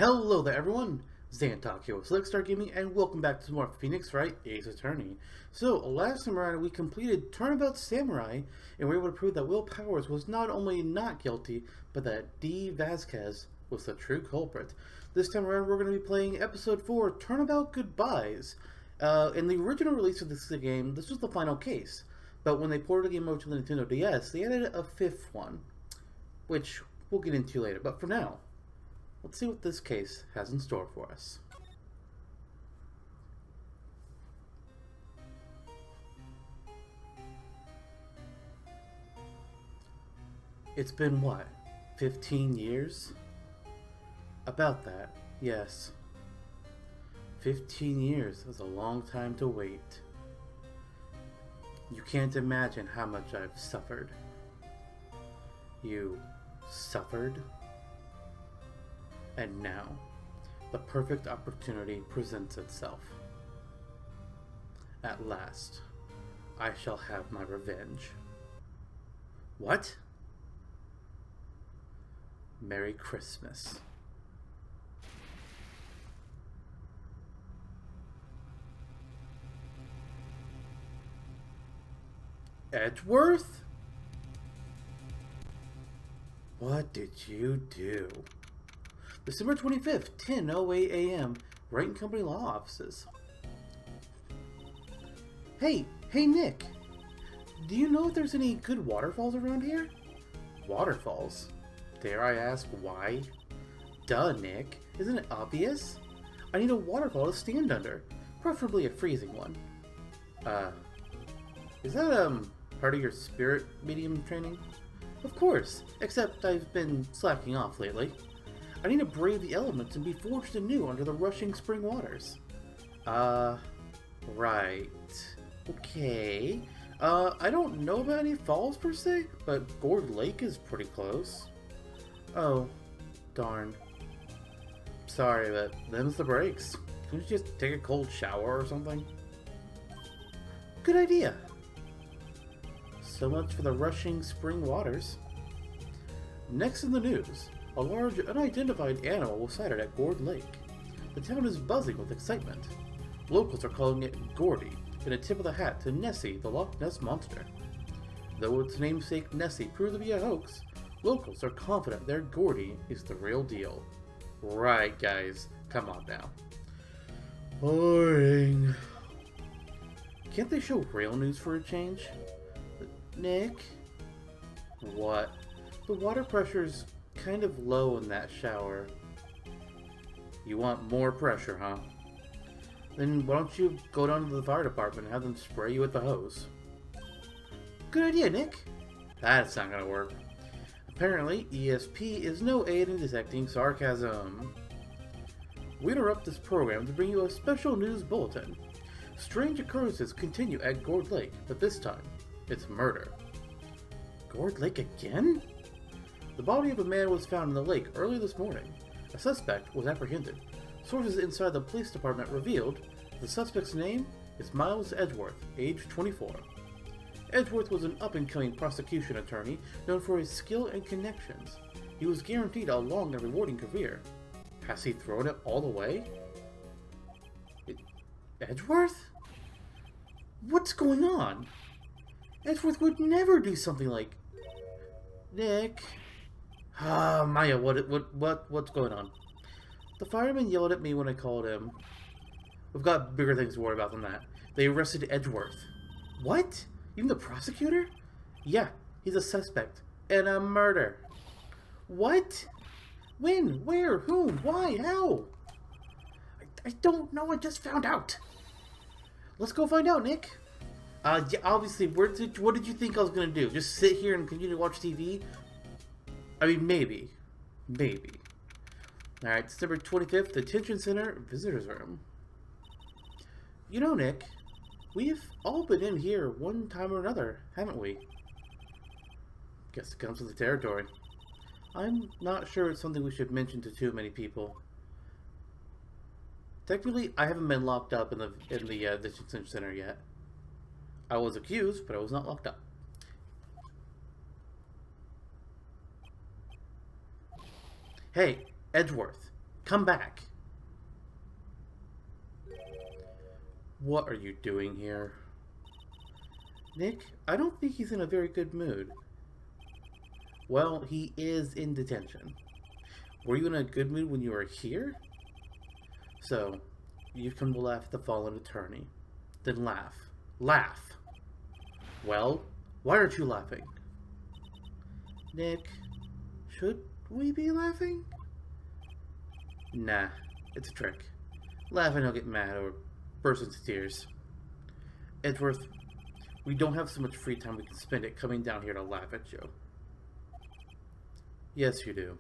Hello there everyone, Zantok here with Slickstar Gaming, and welcome back to some more Phoenix Wright Ace Attorney. So, last time around we completed Turnabout Samurai, and we were able to prove that Will Powers was not only not guilty, but that D. Vasquez was the true culprit. This time around we're going to be playing Episode 4, Turnabout Goodbyes. In the original release of this game, this was the final case, but when they ported the game over to the Nintendo DS, they added a fifth one, which we'll get into later, but for now, let's see what this case has in store for us. It's been what, 15 years? About that, yes. 15 years is a long time to wait. You can't imagine how much I've suffered. You suffered? And now, the perfect opportunity presents itself. At last, I shall have my revenge. What? Merry Christmas. Edgeworth? What did you do? December 25th, 10:08 a.m., Wright & Company Law Offices. Hey Nick! Do you know if there's any good waterfalls around here? Waterfalls? Dare I ask why? Duh, Nick. Isn't it obvious? I need a waterfall to stand under, preferably a freezing one. Is that, part of your spirit medium training? Of course, except I've been slacking off lately. I need to brave the elements and be forged anew under the rushing spring waters. Right. Okay. I don't know about any falls per se, but Gourd Lake is pretty close. Oh, darn. Sorry, but them's the breaks. Couldn't you just take a cold shower or something? Good idea. So much for the rushing spring waters. Next in the news, a large, unidentified animal was sighted at Gourd Lake. The town is buzzing with excitement. Locals are calling it Gordy, in a tip of the hat to Nessie, the Loch Ness Monster. Though its namesake Nessie proved to be a hoax, locals are confident their Gordy is the real deal. Right, guys. Come on now. Boring. Can't they show real news for a change? Nick? What? The water pressure's kind of low in that shower. You want more pressure, huh? Then why don't you go down to the fire department and have them spray you with the hose? Good idea, Nick. That's not gonna work. Apparently, ESP is no aid in detecting sarcasm. We interrupt this program to bring you a special news bulletin. Strange occurrences continue at Gourd Lake, but this time, it's murder. Gourd Lake again? The body of a man was found in the lake early this morning. A suspect was apprehended. Sources inside the police department revealed the suspect's name is Miles Edgeworth, age 24. Edgeworth was an up-and-coming prosecution attorney known for his skill and connections. He was guaranteed a long and rewarding career. Has he thrown it all away? Edgeworth? What's going on? Edgeworth would never do something like... Nick... Maya, what's going on? The fireman yelled at me when I called him. We've got bigger things to worry about than that. They arrested Edgeworth. What? Even the prosecutor? Yeah, he's a suspect. In a murder. What? When? Where? Whom? Why? How? I don't know, I just found out. Let's go find out, Nick. Yeah, obviously, what did you think I was going to do? Just sit here and continue to watch TV? I mean, maybe. Maybe. Alright, December 25th, Detention Center, Visitor's Room. You know, Nick, we've all been in here one time or another, haven't we? Guess it comes with the territory. I'm not sure it's something we should mention to too many people. Technically, I haven't been locked up in the detention center yet. I was accused, but I was not locked up. Hey, Edgeworth, Come back. What are you doing here? Nick, I don't think he's in a very good mood. Well, he is in detention. Were you in a good mood when you were here? So, you've come to laugh at the fallen attorney. Then laugh. Laugh! Well, why aren't you laughing? Nick, should we be laughing? Nah, it's a trick. Laugh and he'll get mad or burst into tears. Edgeworth, we don't have so much free time we can spend it coming down here to laugh at you. Yes, you do.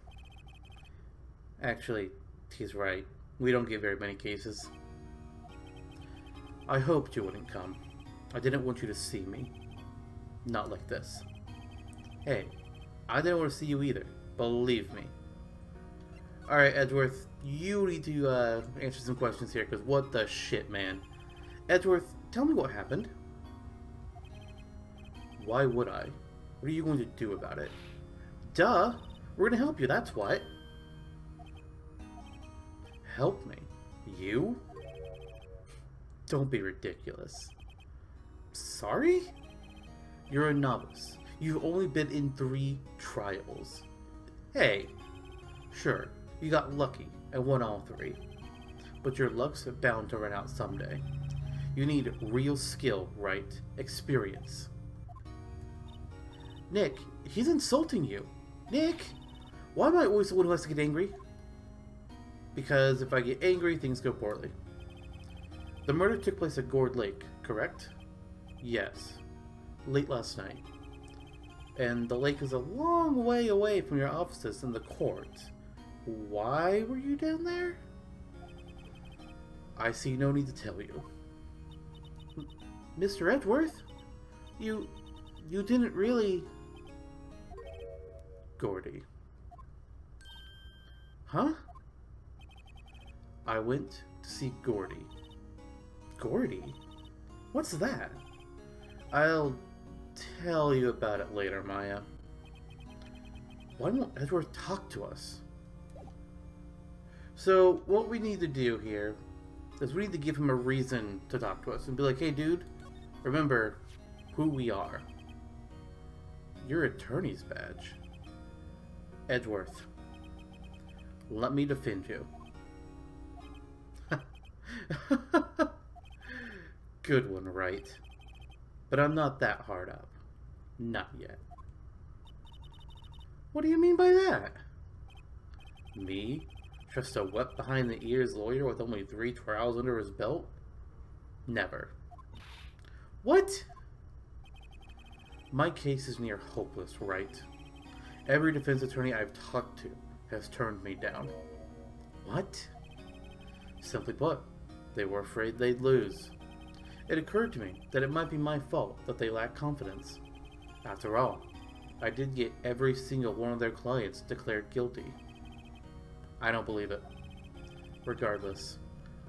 Actually, he's right. We don't get very many cases. I hoped you wouldn't come. I didn't want you to see me. Not like this. Hey, I didn't want to see you either. Believe me. Alright, Edgeworth, you need to answer some questions here, because what the shit, man. Edgeworth, tell me what happened. Why would I? What are you going to do about it? Duh! We're going to help you, that's what. Help me? You? Don't be ridiculous. Sorry? You're a novice. You've only been in 3 trials. Hey, sure, you got lucky and won all 3. But your luck's bound to run out someday. You need real skill, right? Experience. Nick, he's insulting you. Nick, why am I always the one who has to get angry? Because if I get angry, things go poorly. The murder took place at Gourd Lake, correct? Yes. Late last night. And the lake is a long way away from your offices in the court. Why were you down there? I see no need to tell you. Mr. Edgeworth? You didn't really... Gordy. Huh? I went to see Gordy. Gordy? What's that? I'll tell you about it later, Maya. Why won't Edgeworth talk to us? So, what we need to do here is we need to give him a reason to talk to us and be like, hey dude, remember who we are. Your attorney's badge. Edgeworth, let me defend you. Good one, Wright. But I'm not that hard up. Not yet. What do you mean by that? Me? Just a wet behind the ears lawyer with only 3 trials under his belt? Never. What? My case is near hopeless, Wright. Every defense attorney I've talked to has turned me down. What? Simply put, they were afraid they'd lose. It occurred to me that it might be my fault that they lack confidence. After all, I did get every single one of their clients declared guilty. I don't believe it. Regardless,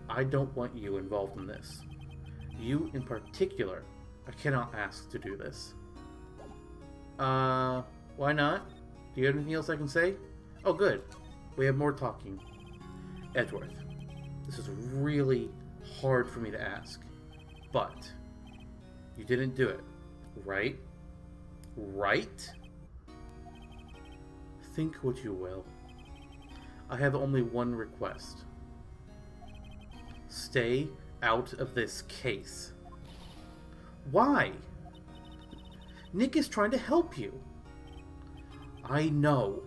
I don't want you involved in this. You in particular, I cannot ask to do this. Why not? Do you have anything else I can say? Oh good, we have more talking. Edgeworth, this is really hard for me to ask, but you didn't do it, right? Right? Think what you will. I have only one request. Stay out of this case. Why? Nick is trying to help you. I know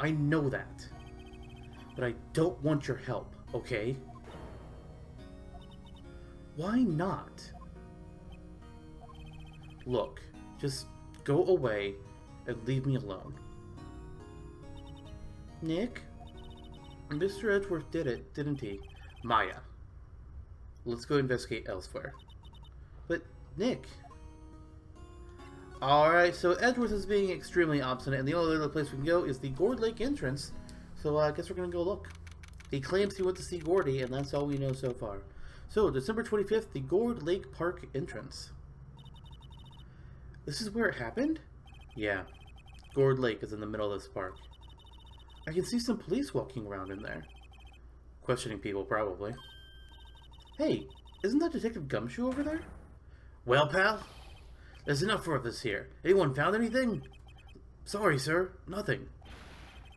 that. But I don't want your help, okay? Why not? Look, just go away and leave me alone. Nick? Mr. Edgeworth did it, didn't he? Maya. Let's go investigate elsewhere. But, Nick... Alright, so Edgeworth is being extremely obstinate, and the only other place we can go is the Gourd Lake entrance. So I guess we're going to go look. He claims he went to see Gordy, and that's all we know so far. So, December 25th, the Gourd Lake Park entrance. This is where it happened? Yeah. Gourd Lake is in the middle of this park. I can see some police walking around in there. Questioning people, probably. Hey, isn't that Detective Gumshoe over there? Well, pal, there's enough of us here. Anyone found anything? Sorry, sir, nothing.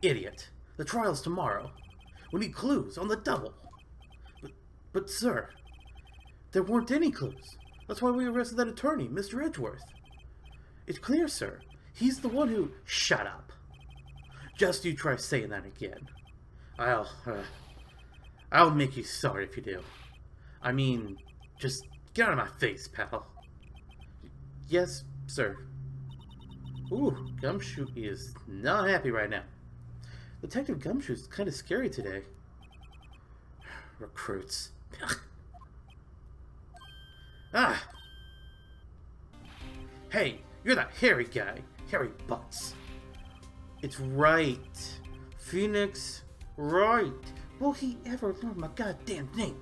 Idiot. The trial's tomorrow. We need clues on the double. But sir, there weren't any clues. That's why we arrested that attorney, Mr. Edgeworth. It's clear, sir. He's the one who... Shut up. Just you try saying that again. I'll make you sorry if you do. I mean, just get out of my face, pal. Yes, sir. Ooh, Gumshoe is not happy right now. Detective Gumshoe's kind of scary today. Recruits. Ah! Hey, you're that hairy guy. Hairy Butts. It's Wright. Phoenix Wright. Will he ever learn my goddamn name?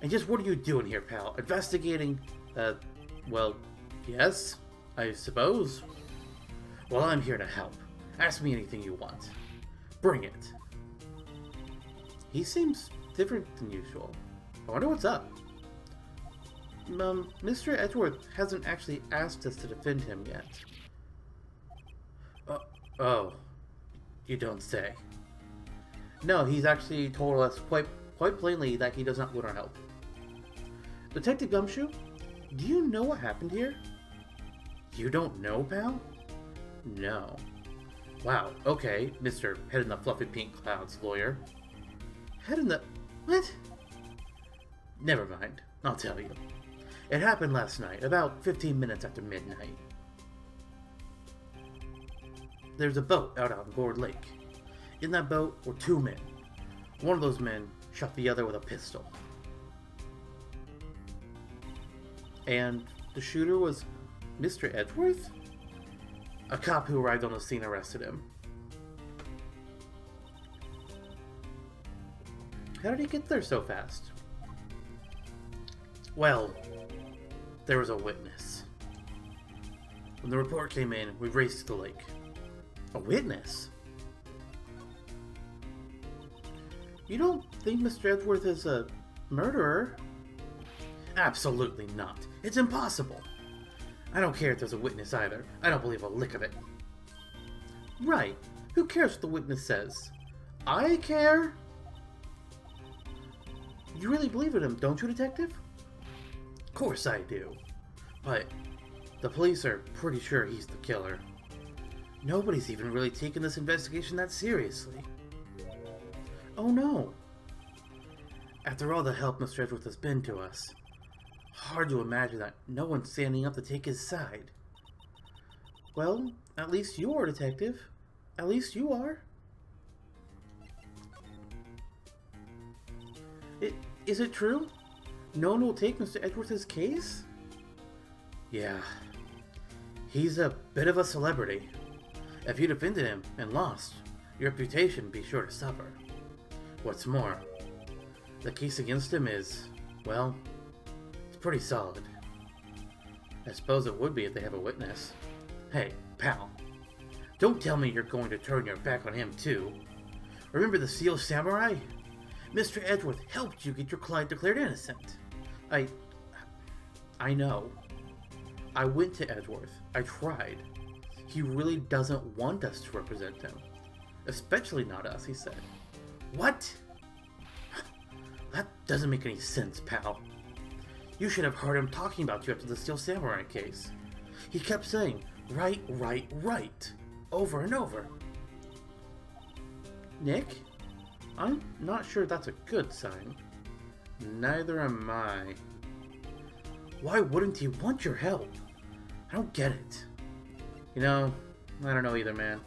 And just what are you doing here, pal? Investigating? Well, yes, I suppose. Well, I'm here to help. Ask me anything you want. Bring it. He seems different than usual. I wonder what's up. Mr. Edgeworth hasn't actually asked us to defend him yet. Oh, you don't say. No, he's actually told us quite plainly that he does not want our help. Detective Gumshoe, do you know what happened here? You don't know, pal? No. Wow, okay, Mr. Head in the Fluffy Pink Clouds lawyer. Head in the... What? Never mind, I'll tell you. It happened last night, about 15 minutes after midnight. There's a boat out on Gourd Lake. In that boat were two men. One of those men shot the other with a pistol. And the shooter was Mr. Edgeworth? A cop who arrived on the scene arrested him. How did he get there so fast? Well, there was a witness. When the report came in, we raced to the lake. A witness? You don't think Mr. Edgeworth is a murderer? Absolutely not. It's impossible. I don't care if there's a witness either. I don't believe a lick of it. Right. Who cares what the witness says? I care? You really believe in him, don't you, Detective? Of course I do. But the police are pretty sure he's the killer. Nobody's even really taken this investigation that seriously. Oh no. After all the help Mr. Edgeworth has been to us, hard to imagine that no one's standing up to take his side. Well, at least you are, Detective. At least you are. Is it true? No one will take Mr. Edgeworth's case? Yeah. He's a bit of a celebrity. If you defended him and lost, your reputation would be sure to suffer. What's more, the case against him is, well, it's pretty solid. I suppose it would be if they have a witness. Hey, pal, don't tell me you're going to turn your back on him too. Remember the Seal Samurai? Mr. Edgeworth helped you get your client declared innocent. I know. I went to Edgeworth. I tried. He really doesn't want us to represent him. Especially not us, he said. What? That doesn't make any sense, pal. You should have heard him talking about you after the Steel Samurai case. He kept saying, right, right, right, over and over. Nick? I'm not sure that's a good sign. Neither am I. Why wouldn't he want your help? I don't get it. You know, I don't know either, man.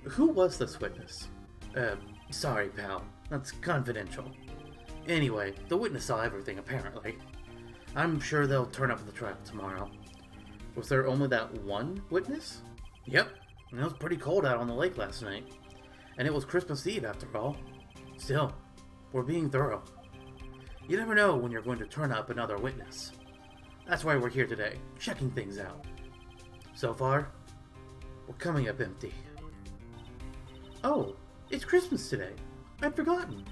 Who was this witness? Sorry, pal. That's confidential. Anyway, the witness saw everything, apparently. I'm sure they'll turn up at the trial tomorrow. Was there only that one witness? Yep. It was pretty cold out on the lake last night. And it was Christmas Eve, after all. Still, we're being thorough. You never know when you're going to turn up another witness. That's why we're here today, checking things out. So far, we're coming up empty. Oh, It's Christmas today. I'd forgotten.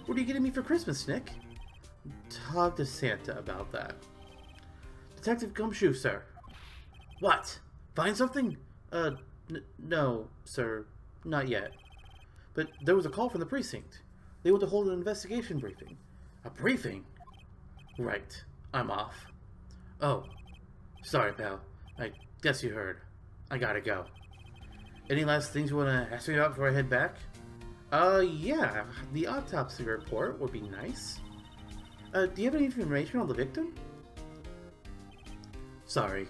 What are you getting me for Christmas, Nick? Talk to Santa about that. Detective Gumshoe, sir. What? Find something? No, sir. Not yet. But there was a call from the precinct. They want to hold an investigation briefing. A briefing? Right. I'm off. Oh. Sorry, pal. I guess you heard. I gotta go. Any last things you want to ask me about before I head back? Yeah. The autopsy report would be nice. Do you have any information on the victim? Sorry.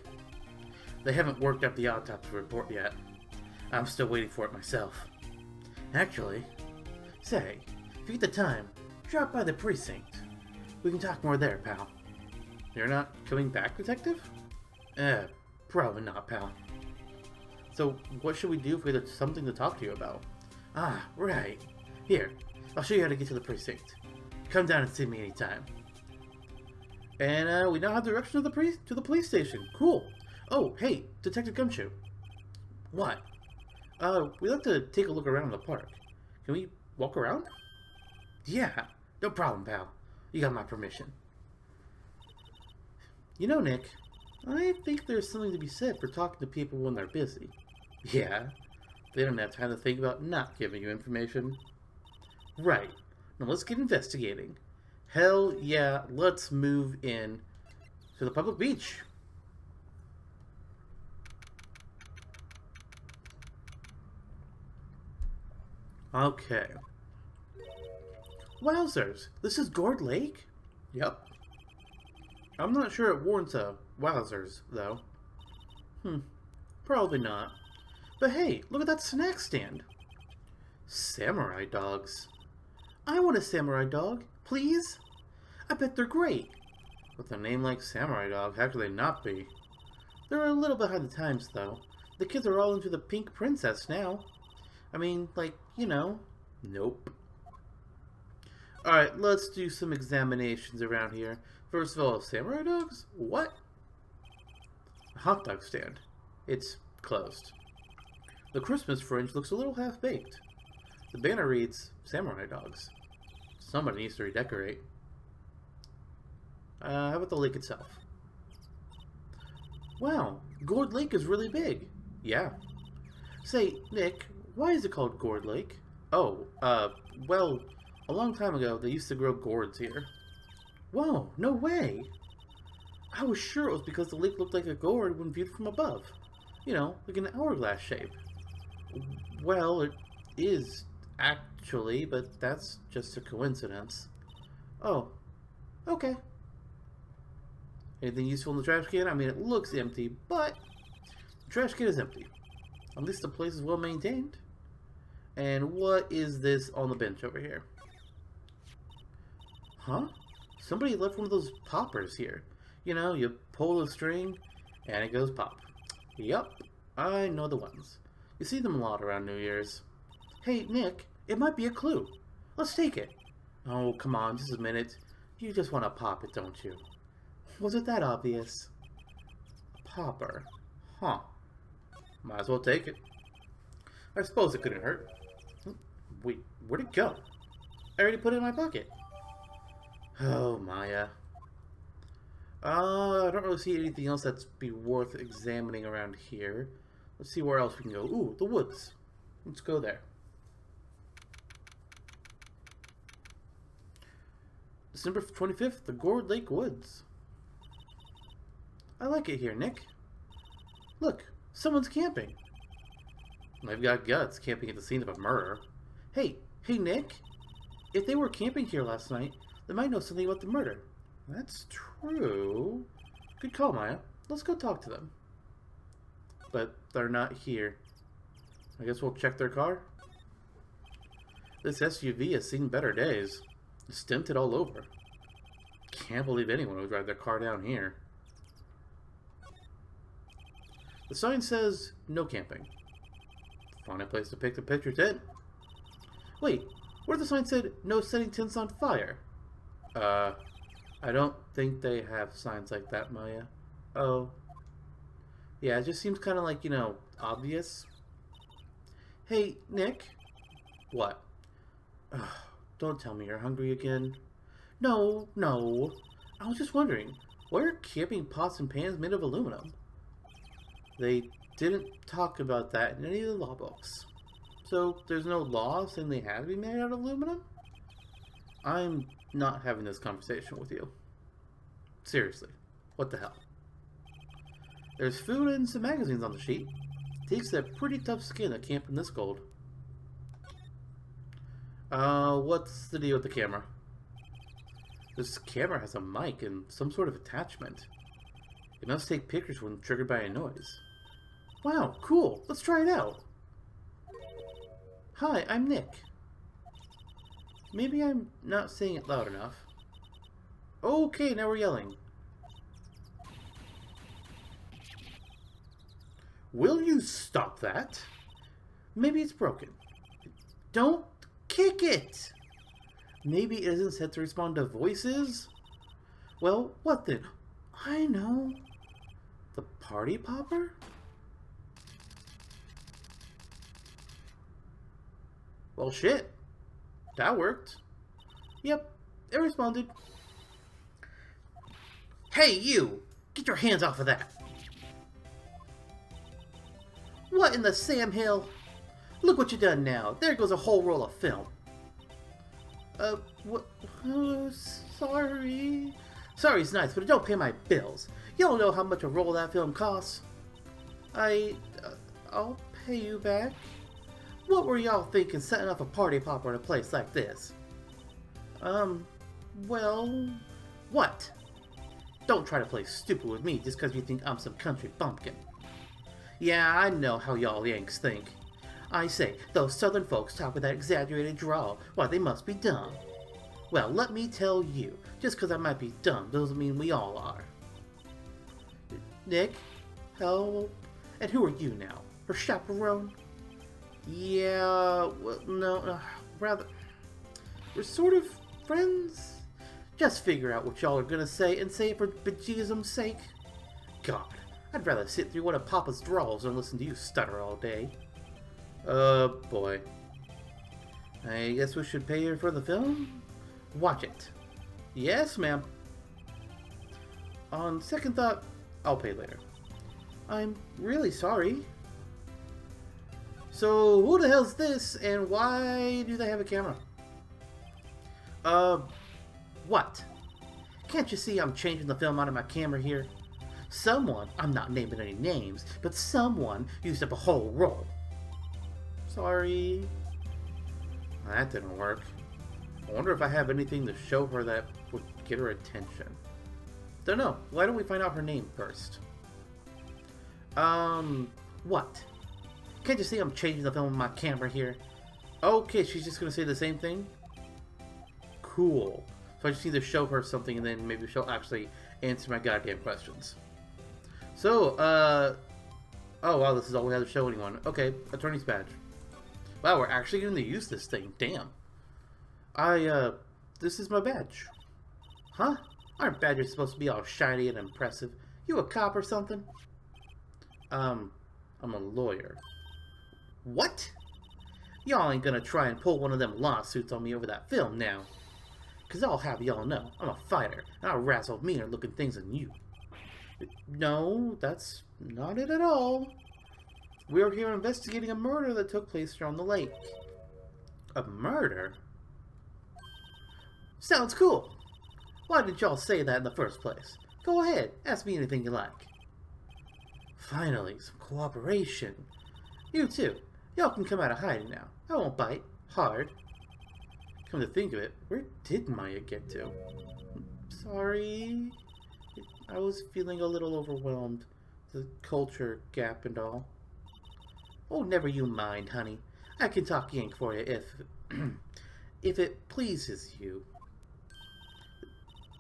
They haven't worked up the autopsy report yet. I'm still waiting for it myself. Actually, say, if you get the time, drop by the precinct. We can talk more there, pal. You're not coming back, detective? Probably not, pal. So, what should we do if we have something to talk to you about? Ah, right. Here, I'll show you how to get to the precinct. Come down and see me anytime. And, we now have direction to the police station. Cool. Oh, hey, Detective Gumshoe. What? We'd like to take a look around the park. Can we walk around? Yeah, no problem, pal. You got my permission. You know, Nick, I think there's something to be said for talking to people when they're busy. Yeah, they don't have time to think about not giving you information. Right. Now let's get investigating. Hell yeah, let's move in to the public beach. Okay. Wowzers, this is Gourd Lake? Yep. I'm not sure it warrants a wowzers, though. Probably not. But hey, look at that snack stand. Samurai dogs. I want a samurai dog, please. I bet they're great. With a name like Samurai Dog, how could they not be? They're a little behind the times, though. The kids are all into the pink princess now. I mean, like, you know. Nope. Alright, let's do some examinations around here. First of all, samurai dogs? What? A hot dog stand. It's closed. The Christmas fringe looks a little half-baked. The banner reads, Samurai Dogs. Somebody needs to redecorate. How about the lake itself? Wow, Gourd Lake is really big. Yeah. Say, Nick, why is it called Gourd Lake? Oh, well, a long time ago, they used to grow gourds here. Whoa, no way! I was sure it was because the lake looked like a gourd when viewed from above. You know, like an hourglass shape. Well, it is, actually, but that's just a coincidence. Oh, okay. Anything useful in the trash can? I mean, it looks empty, but the trash can is empty. At least the place is well maintained. And what is this on the bench over here? Huh? Somebody left one of those poppers here. You know, you pull the string, and it goes pop. Yup, I know the ones. You see them a lot around New Year's. Hey, Nick, it might be a clue. Let's take it. Oh, come on, just a minute. You just want to pop it, don't you? Was it that obvious? A popper. Huh. Might as well take it. I suppose it couldn't hurt. Wait, where'd it go? I already put it in my pocket. Oh, Maya. I don't really see anything else that's be worth examining around here. Let's see where else we can go. Ooh, the woods. Let's go there. December 25th, the Gourd Lake Woods. I like it here, Nick. Look, someone's camping. They've got guts camping at the scene of a murder. Hey, Nick. If they were camping here last night, they might know something about the murder. That's true. Good call, Maya. Let's go talk to them. But they're not here. I guess we'll check their car. This SUV has seen better days. It's stinted all over. Can't believe anyone would drive their car down here. The sign says, no camping. Funny place to pick the picture tent. Wait, where the sign said, no setting tents on fire? I don't think they have signs like that, Maya. Oh. Yeah, it just seems kind of like, you know, obvious. Hey, Nick. What? Ugh, don't tell me you're hungry again. No, no. I was just wondering, why are camping pots and pans made of aluminum? They didn't talk about that in any of the law books. So there's no law saying they had to be made out of aluminum? I'm not having this conversation with you. Seriously, what the hell? There's food and some magazines on the sheet. Takes a pretty tough skin to camp in this cold. What's the deal with the camera? This camera has a mic and some sort of attachment. It must take pictures when triggered by a noise. Wow, cool. Let's try it out. Hi, I'm Nick. Maybe I'm not saying it loud enough. Okay, now we're yelling. Will you stop that? Maybe it's broken. Don't kick it! Maybe it isn't set to respond to voices? Well, what then? I know. The party popper? Well, shit. That worked. Yep, it responded. Hey, you! Get your hands off of that! What in the Sam Hill? Look what you done now. There goes a whole roll of film. What? Oh, sorry. Sorry's nice, but it don't pay my bills. Y'all know how much a roll of that film costs? I'll pay you back. What were y'all thinking setting up a party popper in a place like this? Well... What? Don't try to play stupid with me just because you think I'm some country bumpkin. Yeah, I know how y'all Yanks think. I say, those southern folks talk with that exaggerated drawl. Why, they must be dumb. Well, let me tell you, just because I might be dumb doesn't mean we all are. Nick? Help? And who are you now? Her chaperone? Yeah, well, no, rather... We're sort of friends? Just figure out what y'all are gonna say and say it for bejesusum's sake. God, I'd rather sit through one of Papa's drawls than listen to you stutter all day. Boy. I guess we should pay her for the film? Watch it. Yes, ma'am. On second thought, I'll pay later. I'm really sorry. So, who the hell's this, and why do they have a camera? What? Can't you see I'm changing the film out of my camera here? Someone, I'm not naming any names, but someone used up a whole roll. Sorry. That didn't work. I wonder if I have anything to show her that would get her attention. Don't know. Why don't we find out her name first? What? Can't you see I'm changing the film on my camera here? Okay, she's just gonna say the same thing? Cool. So I just need to show her something and then maybe she'll actually answer my goddamn questions. So, oh wow, this is all we have to show anyone. Okay, attorney's badge. Wow, we're actually going to use this thing. Damn. This is my badge. Huh? Aren't badges supposed to be all shiny and impressive? You a cop or something? I'm a lawyer. What? Y'all ain't gonna try and pull one of them lawsuits on me over that film now. Cause I'll have y'all know, I'm a fighter, and I'll wrestle meaner looking things than you. No, that's not it at all. We're here investigating a murder that took place here on the lake. A murder? Sounds cool. Why did y'all say that in the first place? Go ahead, ask me anything you like. Finally, some cooperation. You too. Y'all can come out of hiding now. I won't bite. Hard. Come to think of it, where did Maya get to? Sorry. I was feeling a little overwhelmed. The culture gap and all. Oh, never you mind, honey. I can talk Yank for you if... if it pleases you.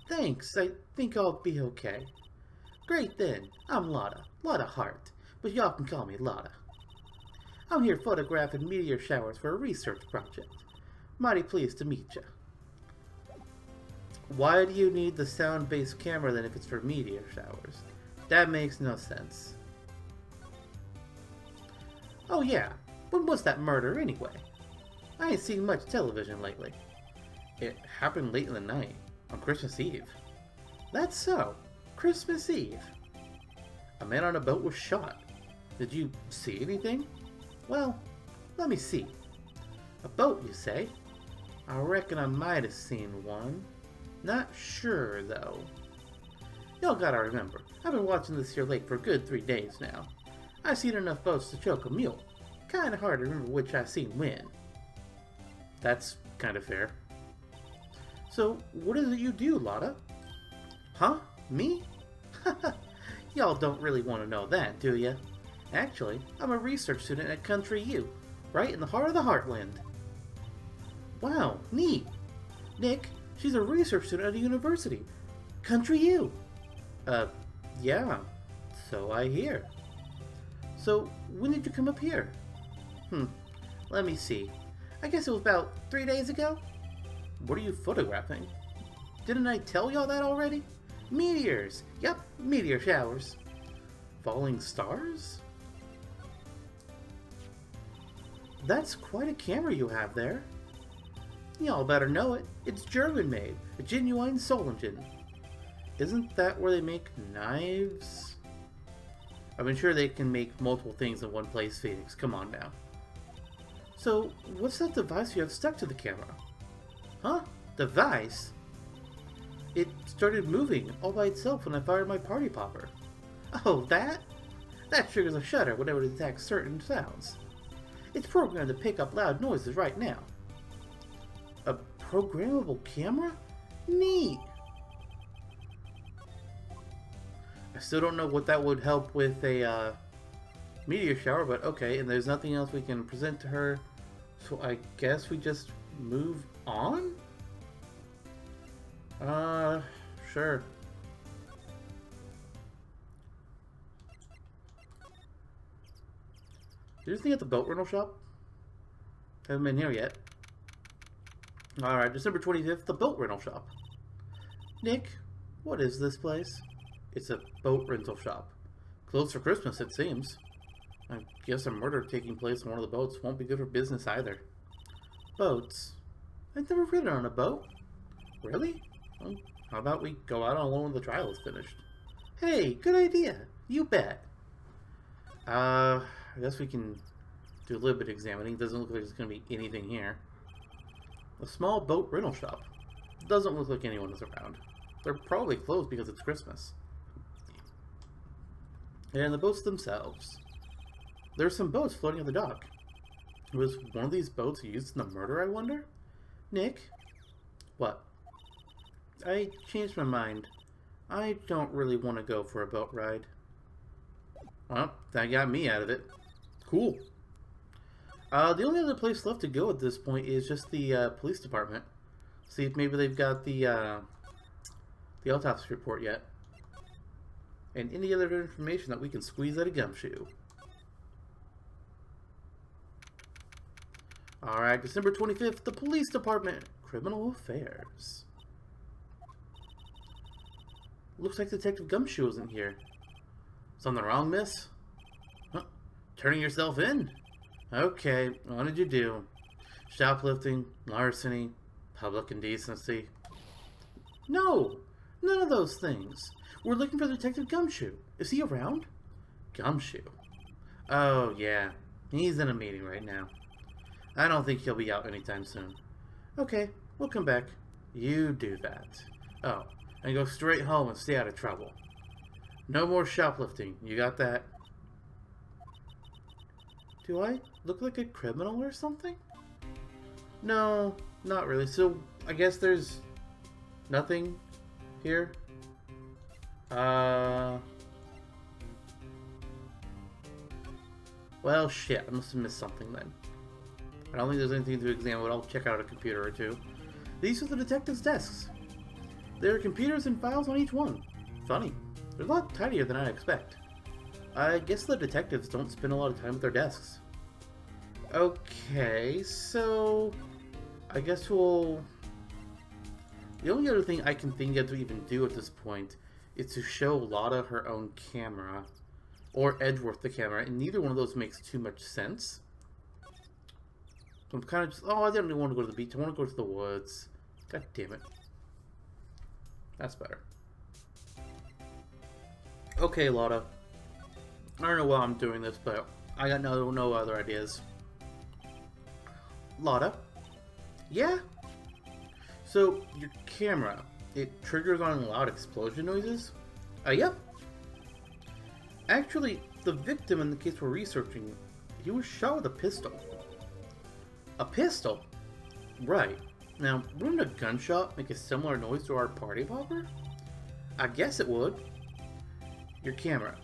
Thanks, I think I'll be okay. Great then, I'm Lotta. Lotta Hart. But y'all can call me Lotta. I'm here photographing meteor showers for a research project. Mighty pleased to meet ya. Why do you need the sound-based camera then if it's for meteor showers? That makes no sense. Oh yeah, when was that murder anyway? I ain't seen much television lately. It happened late in the night, on Christmas Eve. That's so. Christmas Eve. A man on a boat was shot. Did you see anything? Well, let me see. A boat, you say? I reckon I might have seen one. Not sure, though. Y'all gotta remember, I've been watching this here lake for a good 3 days now. I've seen enough boats to choke a mule. Kinda hard to remember which I seen when. That's kinda fair. So, what is it you do, Lotta? Huh? Me? Y'all don't really want to know that, do ya? Actually, I'm a research student at Country U, right in the heart of the Heartland. Wow, neat! Nick, she's a research student at a university. Country U! Yeah, so I hear. So, when did you come up here? Let me see. I guess it was about 3 days ago? What are you photographing? Didn't I tell y'all that already? Meteors! Yep, meteor showers. Falling stars? That's quite a camera you have there. Y'all better know it. It's German-made, a genuine soul engine. Isn't that where they make knives? I'm sure they can make multiple things in one place, Phoenix. Come on now. So, what's that device you have stuck to the camera? Huh? Device? It started moving all by itself when I fired my party popper. Oh, that? That triggers a shutter whenever it detects certain sounds. It's programmed to pick up loud noises right now. A programmable camera? Neat! I still don't know what that would help with a meteor shower, but okay, and there's nothing else we can present to her, so I guess we just move on? Sure. Did you think at the boat rental shop? Haven't been here yet. Alright, December 25th, the boat rental shop. Nick, what is this place? It's a boat rental shop. Closed for Christmas, it seems. I guess a murder taking place on one of the boats won't be good for business either. Boats? I've never ridden on a boat. Really? Well, how about we go out on one when the trial is finished? Hey, good idea. You bet. I guess we can do a little bit of examining. Doesn't look like there's going to be anything here. A small boat rental shop. Doesn't look like anyone is around. They're probably closed because it's Christmas. And the boats themselves. There's some boats floating on the dock. Was one of these boats used in the murder, I wonder? Nick? What? I changed my mind. I don't really want to go for a boat ride. Well, that got me out of it. Cool. The only other place left to go at this point is just the police department. See if maybe they've got the autopsy report yet. And any other information that we can squeeze out of Gumshoe. Alright, December 25th, the police department. Criminal affairs. Looks like Detective Gumshoe isn't here. Something wrong, miss? Huh? Turning yourself in? Okay, what did you do? Shoplifting, larceny, public indecency. No! None of those things. We're looking for Detective Gumshoe. Is he around? Gumshoe? Oh, yeah. He's in a meeting right now. I don't think he'll be out anytime soon. Okay, we'll come back. You do that. Oh, and go straight home and stay out of trouble. No more shoplifting. You got that? Do I look like a criminal or something? No, not really. So, I guess there's nothing here. Well, shit. I must have missed something then. I don't think there's anything to examine, but I'll check out a computer or two. These are the detectives' desks. There are computers and files on each one. Funny. They're a lot tinier than I'd expect. I guess the detectives don't spend a lot of time at their desks. Okay, so I guess we'll... The only other thing I can think of to even do at this point is to show Lotta her own camera, or Edgeworth the camera, and neither one of those makes too much sense. I'm kind of just, oh, I didn't want to go to the beach. I want to go to the woods. God damn it. That's better. Okay, Lotta. I don't know why I'm doing this, but I got no other ideas. Lotta? Yeah? So, your camera, it triggers on loud explosion noises? Yep. Actually, the victim in the case we're researching, he was shot with a pistol. A pistol? Right. Now, wouldn't a gunshot make a similar noise to our party popper? I guess it would. Your camera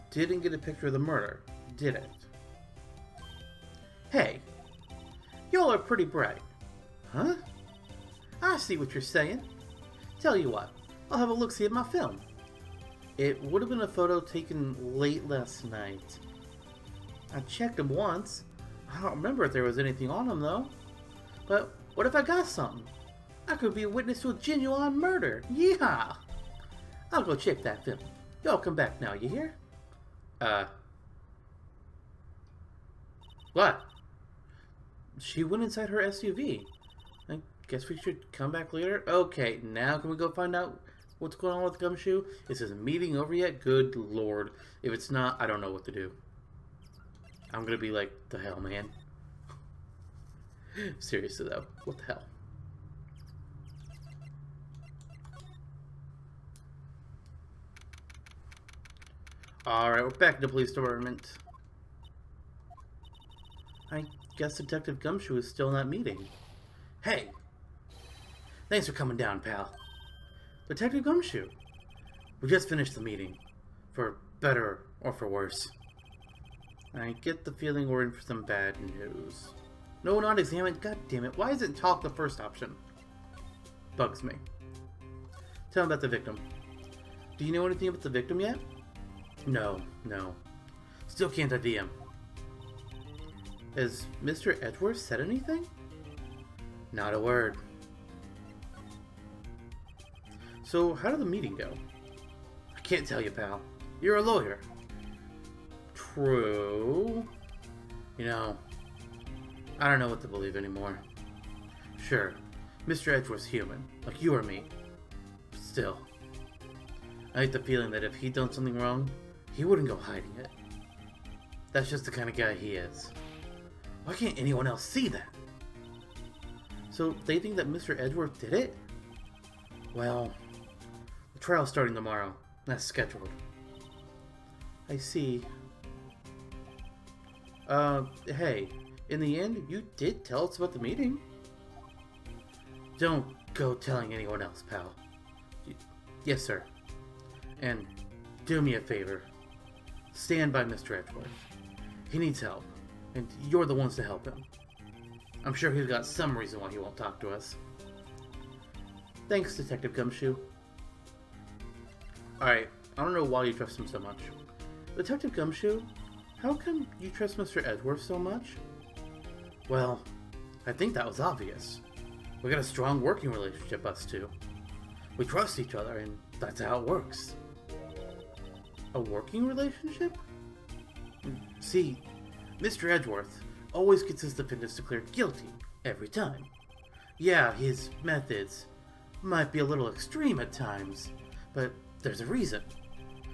didn't get a picture of the murder, did it? Hey, y'all are pretty bright. Huh? I see what you're saying. Tell you what, I'll have a look-see at my film. It would have been a photo taken late last night. I checked him once. I don't remember if there was anything on him, though. But what if I got something? I could be a witness to a genuine murder. Yeehaw! I'll go check that film. Y'all come back now, you hear? What? She went inside her SUV. I guess we should come back later. Okay, now can we go find out what's going on with Gumshoe? Is his meeting over yet? Good lord. If it's not, I don't know what to do. I'm gonna be like, the hell, man? Seriously, though. What the hell? Alright, we're back in the police department. I guess Detective Gumshoe is still in that meeting. Hey! Thanks for coming down, pal. Detective Gumshoe. We just finished the meeting. For better or for worse. I get the feeling we're in for some bad news. No, not examined. God damn it. Why isn't talk the first option? Bugs me. Tell him about the victim. Do you know anything about the victim yet? No. Still can't ID him. Has Mr. Edgeworth said anything? Not a word. So, how did the meeting go? I can't tell you, pal. You're a lawyer. True. You know, I don't know what to believe anymore. Sure, Mr. Edgeworth's human, like you or me. Still, I get the feeling that if he'd done something wrong, he wouldn't go hiding it. That's just the kind of guy he is. Why can't anyone else see that? So, they think that Mr. Edgeworth did it? Well, the trial's starting tomorrow. That's scheduled. I see. Hey, in the end, you did tell us about the meeting. Don't go telling anyone else, pal. Yes, sir. And do me a favor. Stand by Mr. Edgeworth. He needs help, and you're the ones to help him. I'm sure he's got some reason why he won't talk to us. Thanks, Detective Gumshoe. Alright, I don't know why you trust him so much. Detective Gumshoe, how come you trust Mr. Edgeworth so much? Well, I think that was obvious. We got a strong working relationship, us two. We trust each other, and that's how it works. A working relationship? See, Mr. Edgeworth always gets his defendants declared guilty, every time. Yeah, his methods might be a little extreme at times, but there's a reason.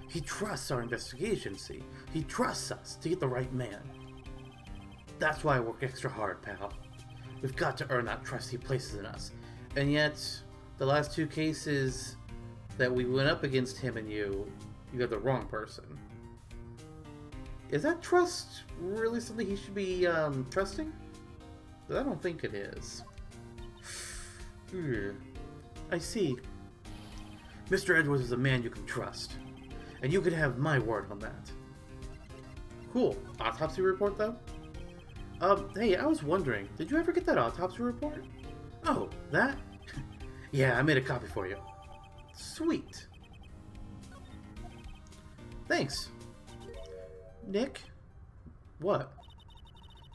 He trusts our investigation, see? He trusts us to get the right man. That's why I work extra hard, pal. We've got to earn that trust he places in us. And yet, the last two cases that we went up against him and you got the wrong person. Is that trust really something he should be trusting? I don't think it is. I see. Mr. Edwards is a man you can trust. And you can have my word on that. Cool. Autopsy report, though? Hey, I was wondering, did you ever get that autopsy report? Oh, that? Yeah, I made a copy for you. Sweet. Thanks. Nick? What?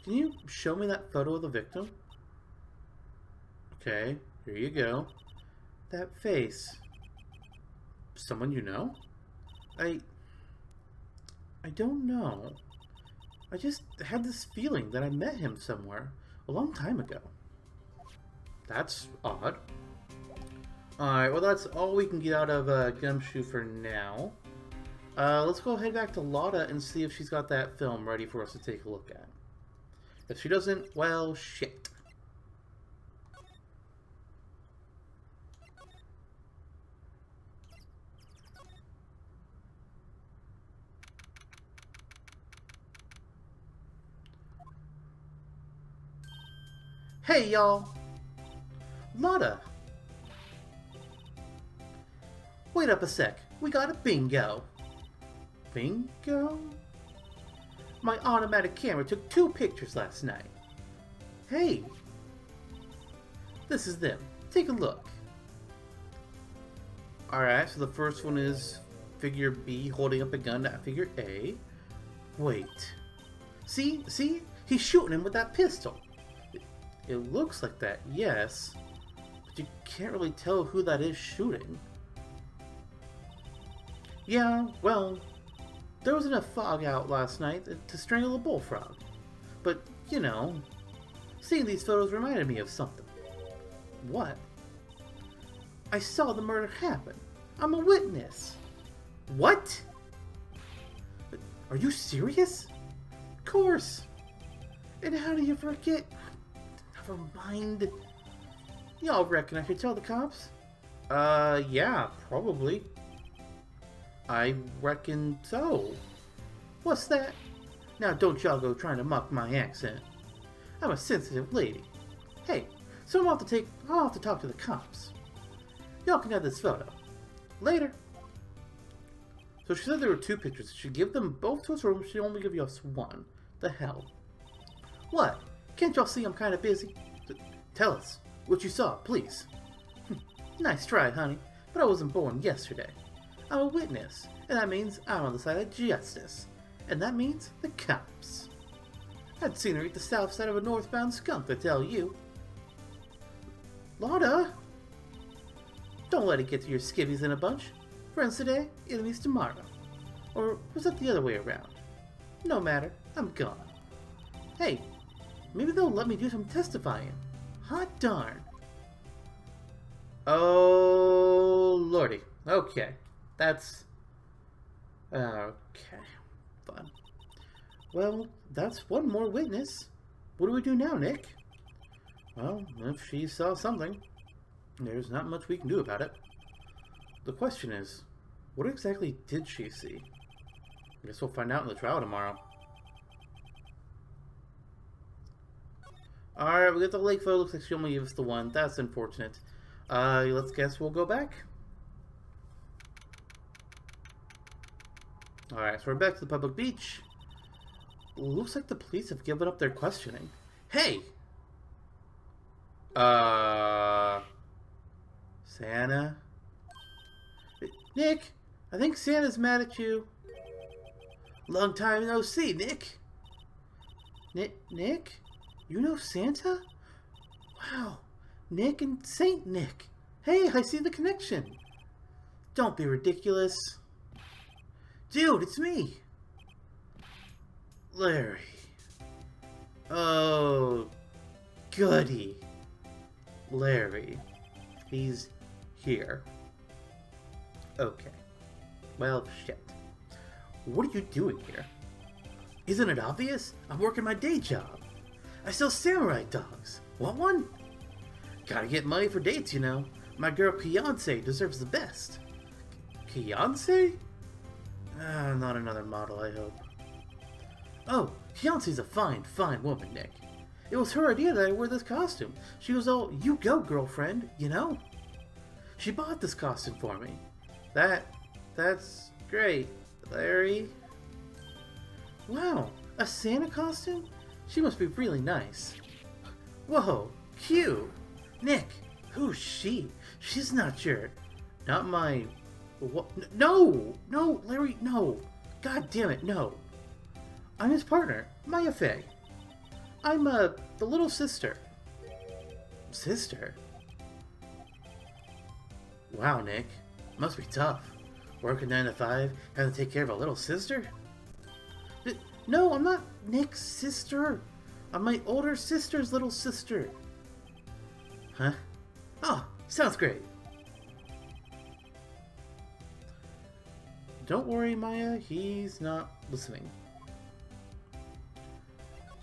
Can you show me that photo of the victim? Okay, here you go. That face. Someone you know? I don't know. I just had this feeling that I met him somewhere. A long time ago. That's odd. Alright, well that's all we can get out of Gumshoe for now. Let's go head back to Lotta and see if she's got that film ready for us to take a look at. If she doesn't, well, shit. Hey, y'all! Lotta! Wait up a sec. We got a bingo. Bingo? My automatic camera took 2 pictures last night. Hey! This is them. Take a look. Alright, so the first one is figure B holding up a gun at figure A. Wait. See? See? He's shooting him with that pistol. It looks like that, yes. But you can't really tell who that is shooting. Yeah, well, there was enough fog out last night to strangle a bullfrog. But, you know, seeing these photos reminded me of something. What? I saw the murder happen. I'm a witness. What? Are you serious? Of course. And how do you forget? Never mind. Y'all reckon I should tell the cops? Yeah, probably. I reckon so. What's that? Now don't y'all go trying to mock my accent. I'm a sensitive lady. Hey, so I'll have to talk to the cops. Y'all can have this photo. Later. So she said there were 2 pictures. She'd give them both to us, or she'd only give us one? The hell? What? Can't y'all see I'm kind of busy? Tell us what you saw, please. Nice try, honey, but I wasn't born yesterday. I'm a witness, and that means I'm on the side of justice. And that means the cops. I'd sooner eat the south side of a northbound skunk, I tell you. Lotta! Don't let it get to your skivvies in a bunch. Friends today, enemies tomorrow. Or was that the other way around? No matter, I'm gone. Hey, maybe they'll let me do some testifying. Hot darn. Oh, lordy. Okay. That's... okay. Fun. Well, that's one more witness. What do we do now, Nick? Well, if she saw something, there's not much we can do about it. The question is, what exactly did she see? I guess we'll find out in the trial tomorrow. Alright, we got the lake photo. Looks like she only gave us the one. That's unfortunate. Let's guess we'll go back. Alright, so we're back to the public beach. Looks like the police have given up their questioning. Hey! Santa? Nick, I think Santa's mad at you. Long time no see, Nick. Nick? You know Santa? Wow, Nick and Saint Nick. Hey, I see the connection. Don't be ridiculous. Dude, it's me. Larry. Oh, goody. Larry. He's here. Okay. Well, shit. What are you doing here? Isn't it obvious? I'm working my day job. I sell samurai dogs. Want one? Gotta get money for dates, you know. My girl Beyonce deserves the best. Beyonce? Not another model, I hope. Oh, Beyonce's a fine, fine woman, Nick. It was her idea that I wear this costume. She was all, you go, girlfriend, you know? She bought this costume for me. That's great, Larry. Wow, a Santa costume? She must be really nice. Whoa, cute. Nick, who's she? She's not your... Not my... What? No! No, Larry, no. God damn it, no. I'm his partner, Maya Faye. I'm, the little sister. Sister? Wow, Nick. Must be tough. Working 9 to 5, having to take care of a little sister? No, I'm not Nick's sister. I'm my older sister's little sister. Huh? Oh, sounds great. Don't worry, Maya, he's not listening.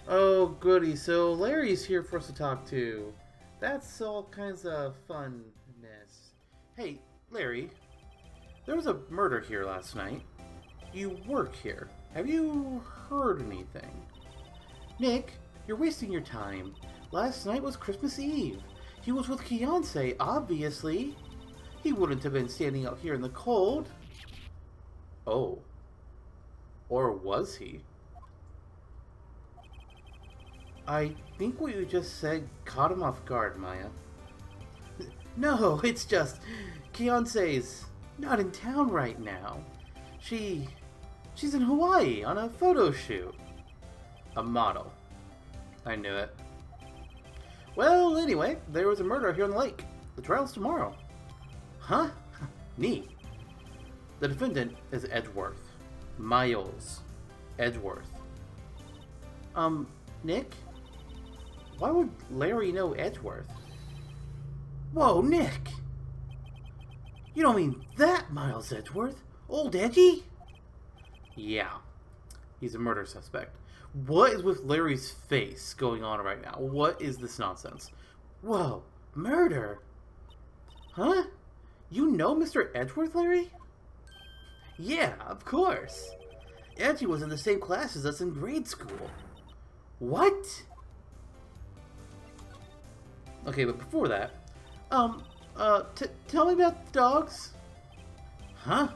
Oh, goody, so Larry's here for us to talk to. That's all kinds of funness. Hey, Larry, there was a murder here last night. You work here. Have you heard anything? Nick, you're wasting your time. Last night was Christmas Eve. He was with Fiancé, obviously. He wouldn't have been standing out here in the cold. Oh. Or was he? I think what you just said caught him off guard, Maya. No, it's just... Fiancé's not in town right now. She's in Hawaii on a photo shoot. A model. I knew it. Well, anyway, there was a murder here on the lake. The trial's tomorrow. Huh? Neat. The defendant is Edgeworth. Miles Edgeworth. Nick? Why would Larry know Edgeworth? Whoa, Nick! You don't mean that Miles Edgeworth? Old Edgy? Yeah. He's a murder suspect. What is with Larry's face going on right now? What is this nonsense? Whoa, murder? Huh? You know Mr. Edgeworth, Larry? Yeah, of course. Edgy was in the same class as us in grade school. What? Okay, but before that, tell me about the dogs. Huh?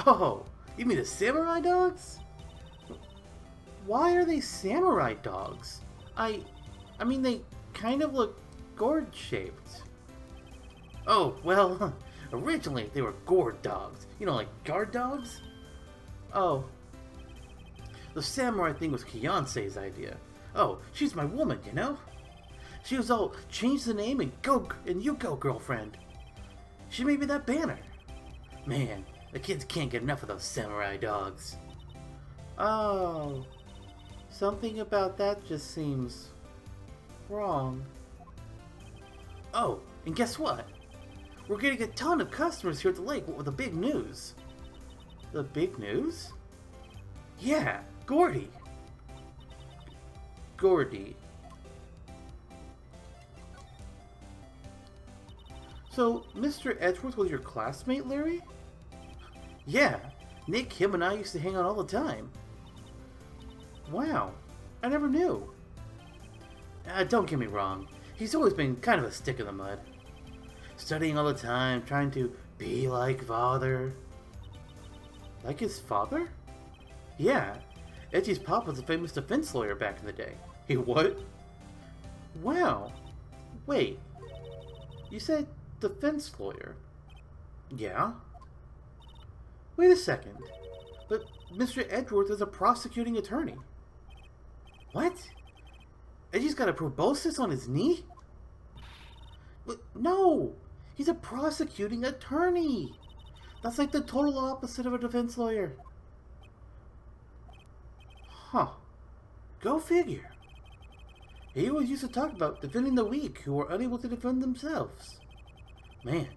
Oh, you mean the samurai dogs? Why are they samurai dogs? I mean, they kind of look gourd-shaped. Oh, well, originally they were gourd dogs. You know, like guard dogs? Oh. The samurai thing was Fiancé's idea. Oh, she's my woman, you know? She was all, change the name and go, and you go, girlfriend. She made me that banner. Man, the kids can't get enough of those samurai dogs. Oh. Something about that just seems wrong. Oh, and guess what? We're getting a ton of customers here at the lake with the big news. The big news? Yeah, Gordy. Gordy. So, Mr. Edgeworth was your classmate, Larry? Yeah, Nick, him, and I used to hang out all the time. Wow, I never knew. Don't get me wrong, he's always been kind of a stick in the mud. Studying all the time, trying to be like father. Like his father? Yeah, Edgy's pop was a famous defense lawyer back in the day. He what? Wow. Wait, you said defense lawyer? Yeah? Wait a second, but Mr. Edgeworth is a prosecuting attorney. What? Edgy's got a proboscis on his knee? But no! He's a prosecuting attorney! That's like the total opposite of a defense lawyer. Huh. Go figure. He always used to talk about defending the weak who were unable to defend themselves. Man,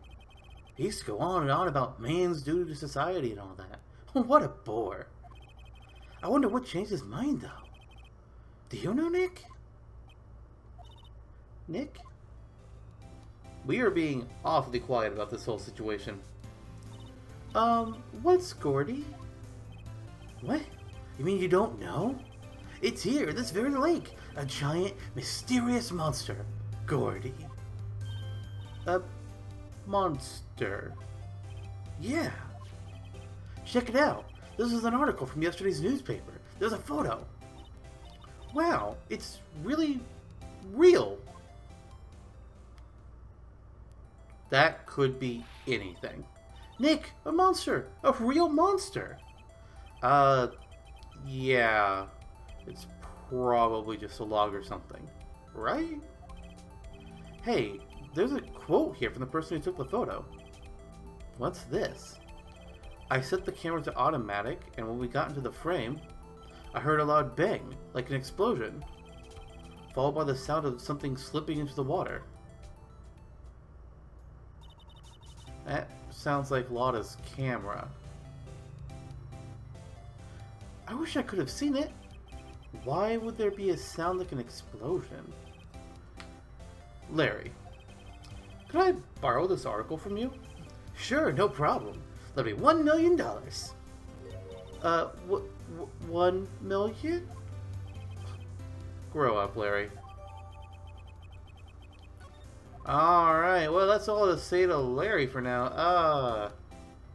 he used to go on and on about man's duty to society and all that. What a bore. I wonder what changed his mind, though. Do you know, Nick? Nick? We are being awfully quiet about this whole situation. What's Gordy? What? You mean you don't know? It's here, this very lake. A giant, mysterious monster. Gordy. A monster. Yeah. Check it out. This is an article from yesterday's newspaper. There's a photo. Wow, it's really real. That could be anything. Nick, a monster. A real monster. Yeah. It's probably just a log or something. Right? Hey, there's a quote here from the person who took the photo. What's this? I set the camera to automatic, and when we got into the frame, I heard a loud bang, like an explosion. followed by the sound of something slipping into the water. That sounds like Lotta's camera. I wish I could have seen it. Why would there be a sound like an explosion? Larry, could I borrow this article from you? Sure, no problem. That'll be $1 million. $1 million? Grow up, Larry. Alright, well that's all to say to Larry for now.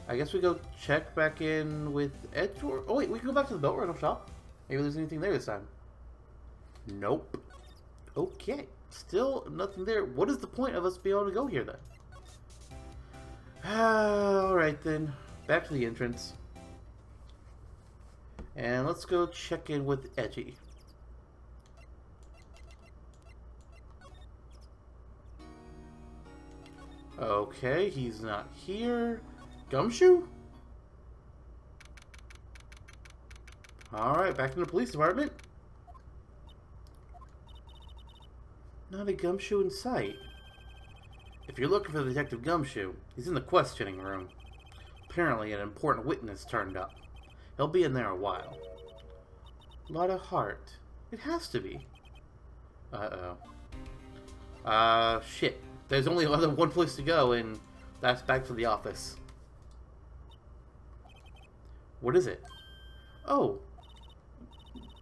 I guess we go check back in with Edgeworth. Oh wait, we can go back to the boat rental shop. Maybe there's anything there this time. Nope. Okay, still nothing there. What is the point of us being able to go here then? Alright then, back to the entrance. And let's go check in with Edgy. Okay, he's not here. Gumshoe? Alright, back in the police department. Not a Gumshoe in sight. If you're looking for Detective Gumshoe, he's in the questioning room. Apparently an important witness turned up. He'll be in there a while. Lotta Hart. It has to be. Uh-oh. Shit. There's only one place to go, and that's back to the office. What is it? Oh.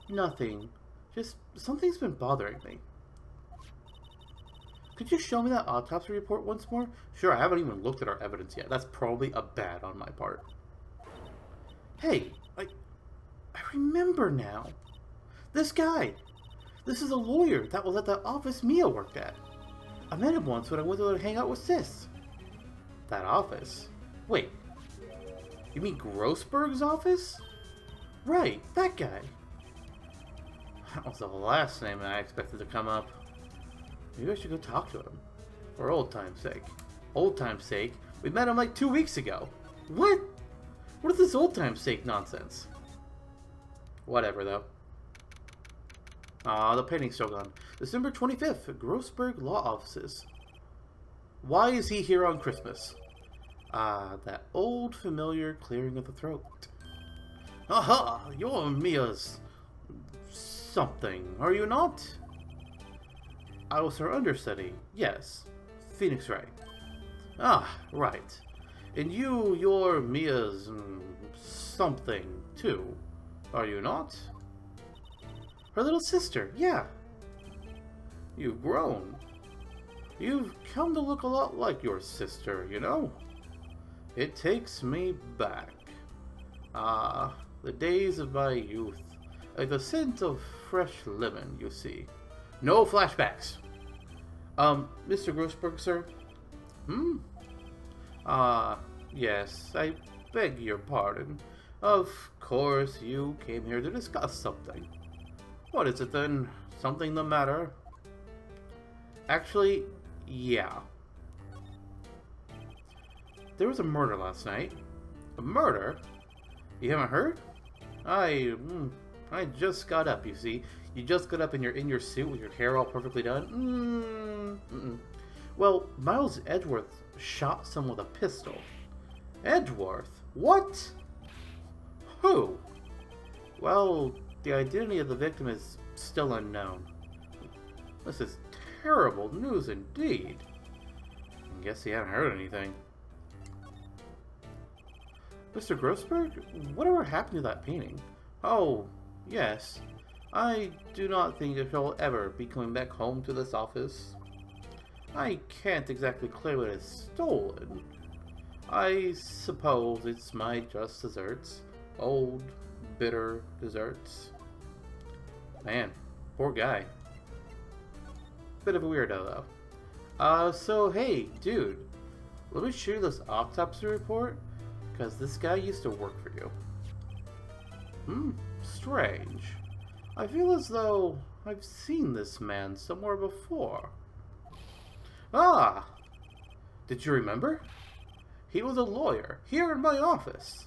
Nothing. Just something's been bothering me. Could you show me that autopsy report once more? Sure, I haven't even looked at our evidence yet. That's probably a bad on my part. Hey, I remember now. This guy. This is a lawyer that was at the office Mia worked at. I met him once when I went to hang out with Sis. That office? Wait. You mean Grossberg's office? Right, that guy. That was the last name I expected to come up. Maybe I should go talk to him. For old time's sake. Old time's sake? We met him like 2 weeks ago. What? What is this old time's sake nonsense? Whatever, though. Ah, the painting's still gone. December 25th, Grossberg Law Offices. Why is he here on Christmas? Ah, that old familiar clearing of the throat. Aha! You're Mia's something, are you not? I was her understudy, yes. Phoenix Wright. Ah, right. And you're Mia's something, too, are you not? Her little sister, yeah. You've grown. You've come to look a lot like your sister, you know? It takes me back. Ah, the days of my youth. Like the scent of fresh lemon, you see. No flashbacks. Mr. Grossberg, sir? Yes, I beg your pardon. Of course, you came here to discuss something. What is it then? Something the matter? Actually, yeah. There was a murder last night. A murder? You haven't heard? I just got up, you see. You just got up and you're in your suit with your hair all perfectly done? Well, Miles Edgeworth shot someone with a pistol. Edgeworth? What? Who? Well, the identity of the victim is still unknown. This is terrible news indeed. I guess he hadn't heard anything. Mr. Grossberg, whatever happened to that painting? Oh, yes. I do not think it shall ever be coming back home to this office. I can't exactly claim it as stolen. I suppose it's my just desserts. Old, bitter desserts. Man, poor guy. Bit of a weirdo, though. So hey, dude. Let me show you this autopsy report, because this guy used to work for you. Strange. I feel as though I've seen this man somewhere before. Ah! Did you remember? He was a lawyer, here in my office.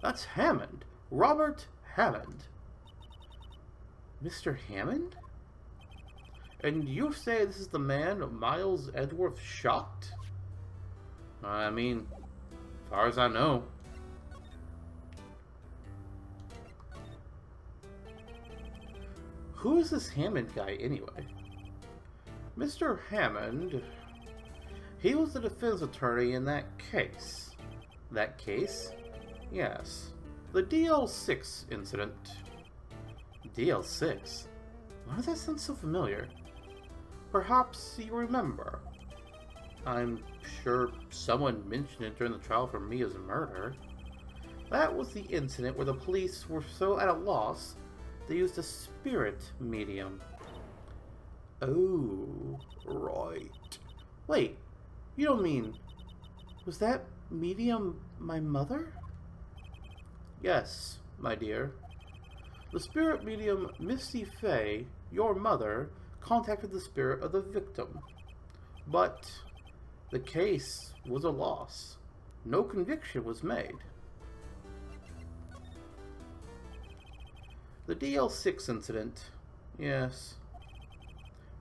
That's Hammond. Robert Hammond. Mr. Hammond? And you say this is the man Miles Edgeworth shot? I mean, as far as I know. Who is this Hammond guy anyway? Mr. Hammond, he was the defense attorney in that case. That case? Yes. The DL6 incident. DL6? Why does that sound so familiar? Perhaps you remember. I'm sure someone mentioned it during the trial for Mia's murder. That was the incident where the police were so at a loss they used a spirit medium. Oh, right. Wait, you don't mean... Was that medium my mother? Yes, my dear. The spirit medium Misty Fey, your mother, contacted the spirit of the victim. But the case was a loss. No conviction was made. The DL6 incident, yes,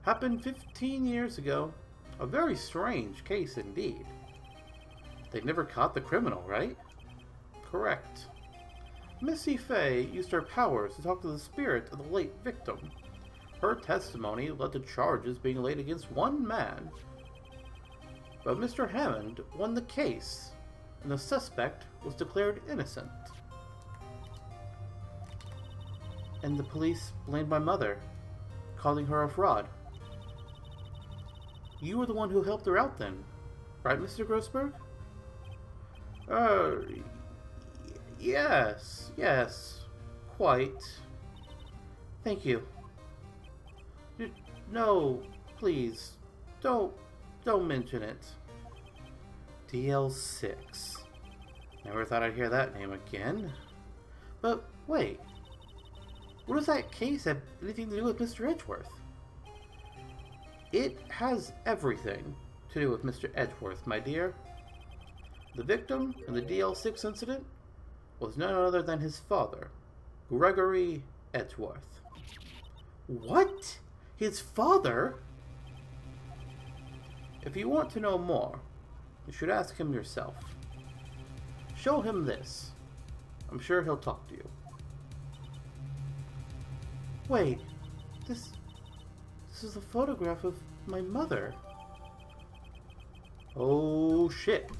happened 15 years ago. A very strange case indeed. They never caught the criminal, right? Correct. Missy Fey used her powers to talk to the spirit of the late victim. Her testimony led to charges being laid against one man. But Mr. Hammond won the case, and the suspect was declared innocent. And the police blamed my mother, calling her a fraud. You were the one who helped her out then, right, Mr. Grossberg? Yes, quite. Thank you. No, please, don't mention it. DL6. Never thought I'd hear that name again. But wait, what does that case have anything to do with Mr. Edgeworth? It has everything to do with Mr. Edgeworth, my dear. The victim in the DL6 incident was none other than his father, Gregory Edgeworth. What? His father? If you want to know more, you should ask him yourself. Show him this. I'm sure he'll talk to you. Wait, this is a photograph of my mother. Oh shit.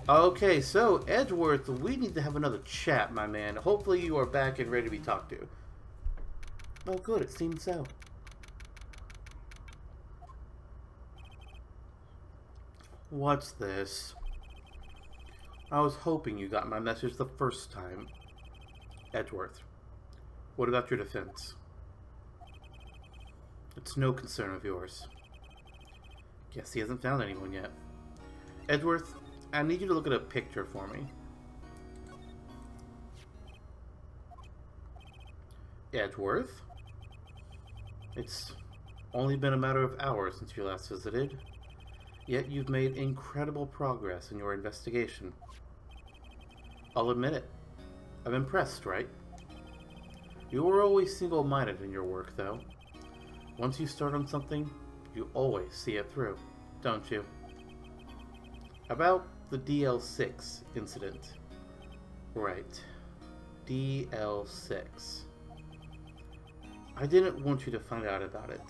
Okay, so Edgeworth, we need to have another chat, my man. Hopefully you are back and ready to be talked to. Oh good, it seems so. What's this? I was hoping you got my message the first time. Edgeworth, what about your defense? It's no concern of yours. Guess he hasn't found anyone yet. Edgeworth, I need you to look at a picture for me. Edgeworth? It's only been a matter of hours since you last visited, yet you've made incredible progress in your investigation. I'll admit it. I'm impressed, right? You were always single-minded in your work, though. Once you start on something, you always see it through, don't you? About the DL6 incident. Right. DL6. I didn't want you to find out about it.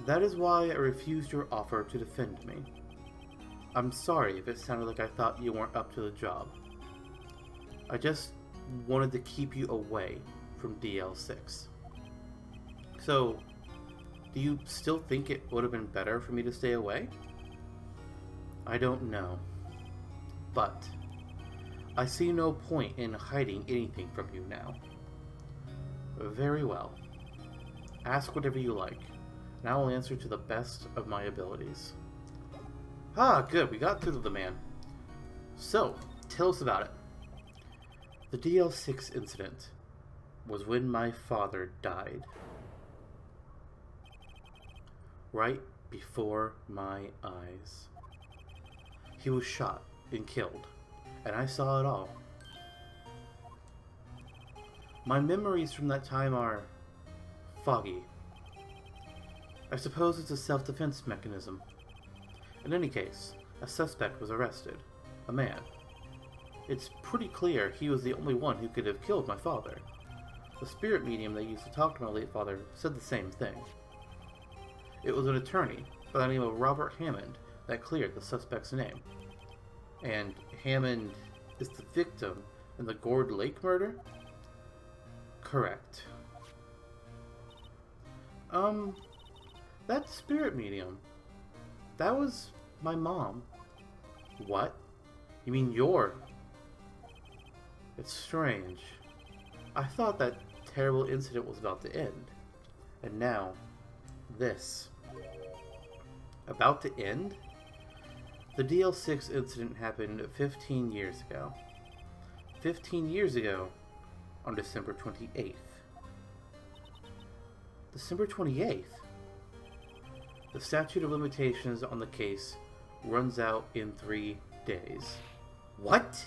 That is why I refused your offer to defend me. I'm sorry if it sounded like I thought you weren't up to the job. I just wanted to keep you away from DL6. So, do you still think it would have been better for me to stay away? I don't know. But I see no point in hiding anything from you now. Very well. Ask whatever you like, and I will answer to the best of my abilities. Ah, good, we got through to the man. So, tell us about it. The DL6 incident was when my father died. Right before my eyes. He was shot and killed, and I saw it all. My memories from that time are foggy. I suppose it's a self-defense mechanism. In any case, a suspect was arrested. A man. It's pretty clear he was the only one who could have killed my father. The spirit medium that used to talk to my late father said the same thing. It was an attorney by the name of Robert Hammond that cleared the suspect's name. And Hammond is the victim in the Gourd Lake murder? Correct. That spirit medium. That was my mom. What? You mean your? It's strange. I thought that terrible incident was about to end. And now, this. About to end? The DL6 incident happened 15 years ago. 15 years ago, on December 28th. December 28th? The statute of limitations on the case runs out in 3 days. What?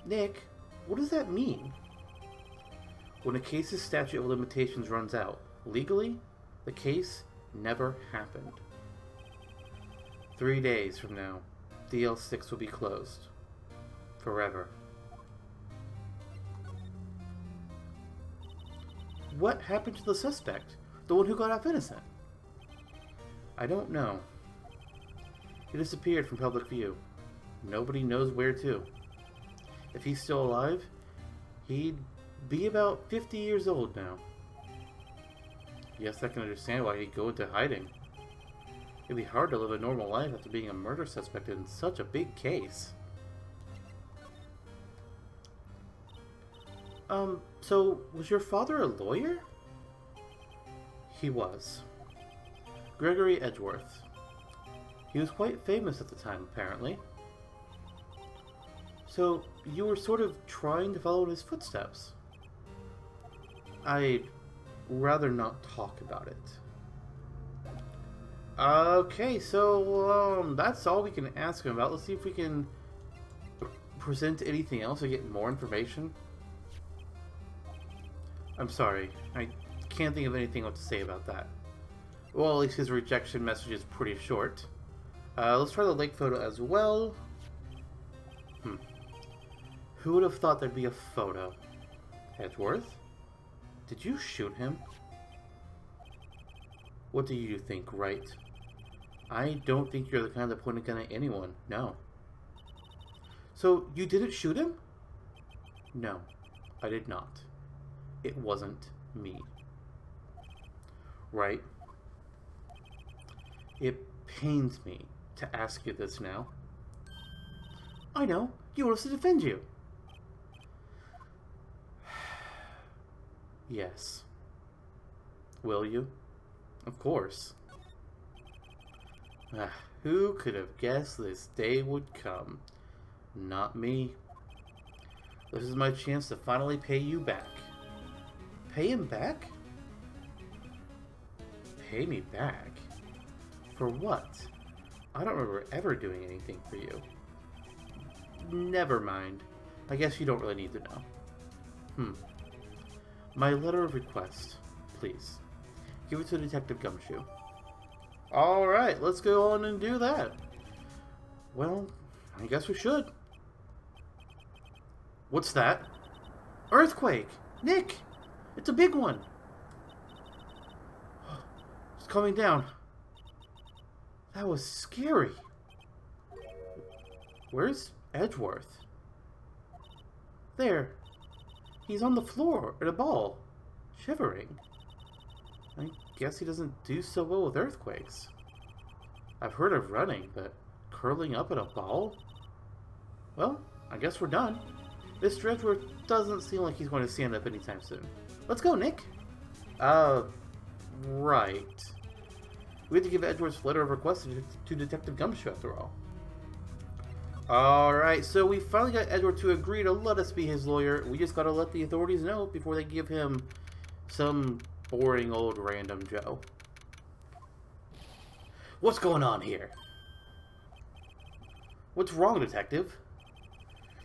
Nick, what does that mean? When a case's statute of limitations runs out, legally, the case never happened. 3 days from now, DL6 will be closed. Forever. What happened to the suspect? The one who got off innocent? I don't know. He disappeared from public view. Nobody knows where to. If he's still alive, he'd be about 50 years old now. Yes, I can understand why he'd go into hiding. It'd be hard to live a normal life after being a murder suspect in such a big case. So, was your father a lawyer? He was. Gregory Edgeworth. He was quite famous at the time, apparently. So, you were sort of trying to follow in his footsteps. I'd rather not talk about it. Okay, so, that's all we can ask him about. Let's see if we can present anything else or get more information. I'm sorry, I can't think of anything else to say about that. Well, at least his rejection message is pretty short. Let's try the lake photo as well. Who would have thought there'd be a photo? Edgeworth? Did you shoot him? What do you think, Wright? I don't think you're the kind that point a gun at anyone, no. So, you didn't shoot him? No, I did not. It wasn't me. Right? It pains me to ask you this now. I know. You want us to defend you. Yes. Will you? Of course. Who could have guessed this day would come? Not me. This is my chance to finally pay you back. Pay him back? Pay me back? For what? I don't remember ever doing anything for you. Never mind. I guess you don't really need to know. My letter of request, please. Give it to Detective Gumshoe. Alright, let's go on and do that. Well, I guess we should. What's that? Earthquake! Nick! It's a big one! It's coming down. That was scary. Where's Edgeworth? There. He's on the floor in a ball, shivering. I guess he doesn't do so well with earthquakes. I've heard of running, but curling up in a ball? Well, I guess we're done. Mr. Edgeworth doesn't seem like he's going to stand up anytime soon. Let's go, Nick. Right. We have to give Edgeworth's letter of request to Detective Gumshoe, after all. Alright, so we finally got Edgeworth to agree to let us be his lawyer. We just gotta let the authorities know before they give him some boring old random Joe. What's going on here? What's wrong, Detective?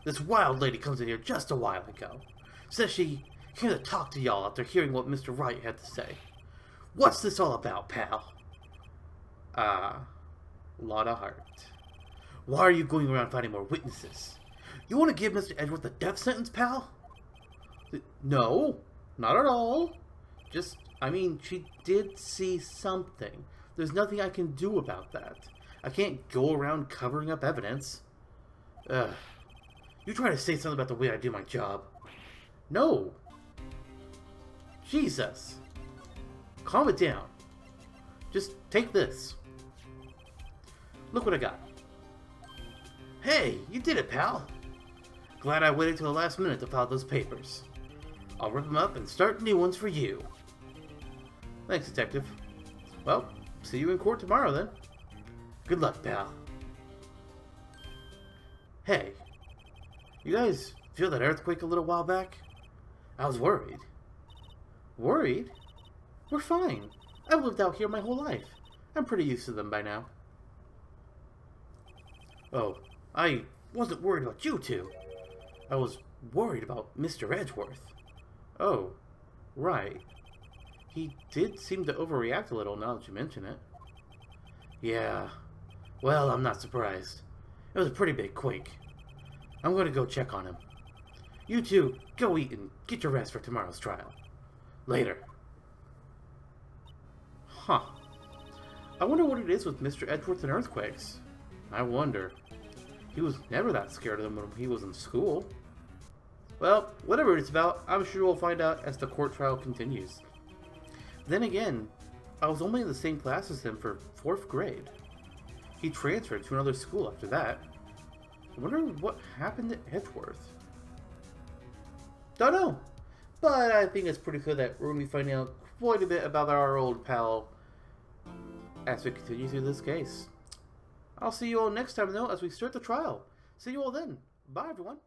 This wild lady comes in here just a while ago. Says she I came to talk to y'all after hearing what Mr. Wright had to say. What's this all about, pal? Lot of heart. Why are you going around finding more witnesses? You want to give Mr. Edgeworth a death sentence, pal? No, not at all. Just, I mean, she did see something. There's nothing I can do about that. I can't go around covering up evidence. You trying to say something about the way I do my job? No. Jesus. Calm it down. Just take this. Look what I got. Hey, you did it, pal. Glad I waited till the last minute to file those papers. I'll rip them up and start new ones for you. Thanks, Detective. Well, see you in court tomorrow, then. Good luck, pal. Hey, you guys feel that earthquake a little while back? I was worried. Worried? We're fine. I've lived out here my whole life. I'm pretty used to them by now. Oh, I wasn't worried about you two. I was worried about Mr. Edgeworth. Oh, right. He did seem to overreact a little now that you mention it. Yeah. Well, I'm not surprised. It was a pretty big quake. I'm going to go check on him. You two, go eat and get your rest for tomorrow's trial. Later. Huh. I wonder what it is with Mr. Edgeworth and earthquakes. I wonder. He was never that scared of them when he was in school. Well, whatever it's about, I'm sure we'll find out as the court trial continues. Then again, I was only in the same class as him for 4th grade. He transferred to another school after that. I wonder what happened to Edgeworth. Don't know. But I think it's pretty clear that we're going to be finding out quite a bit about our old pal as we continue through this case. I'll see you all next time, though, as we start the trial. See you all then. Bye, everyone.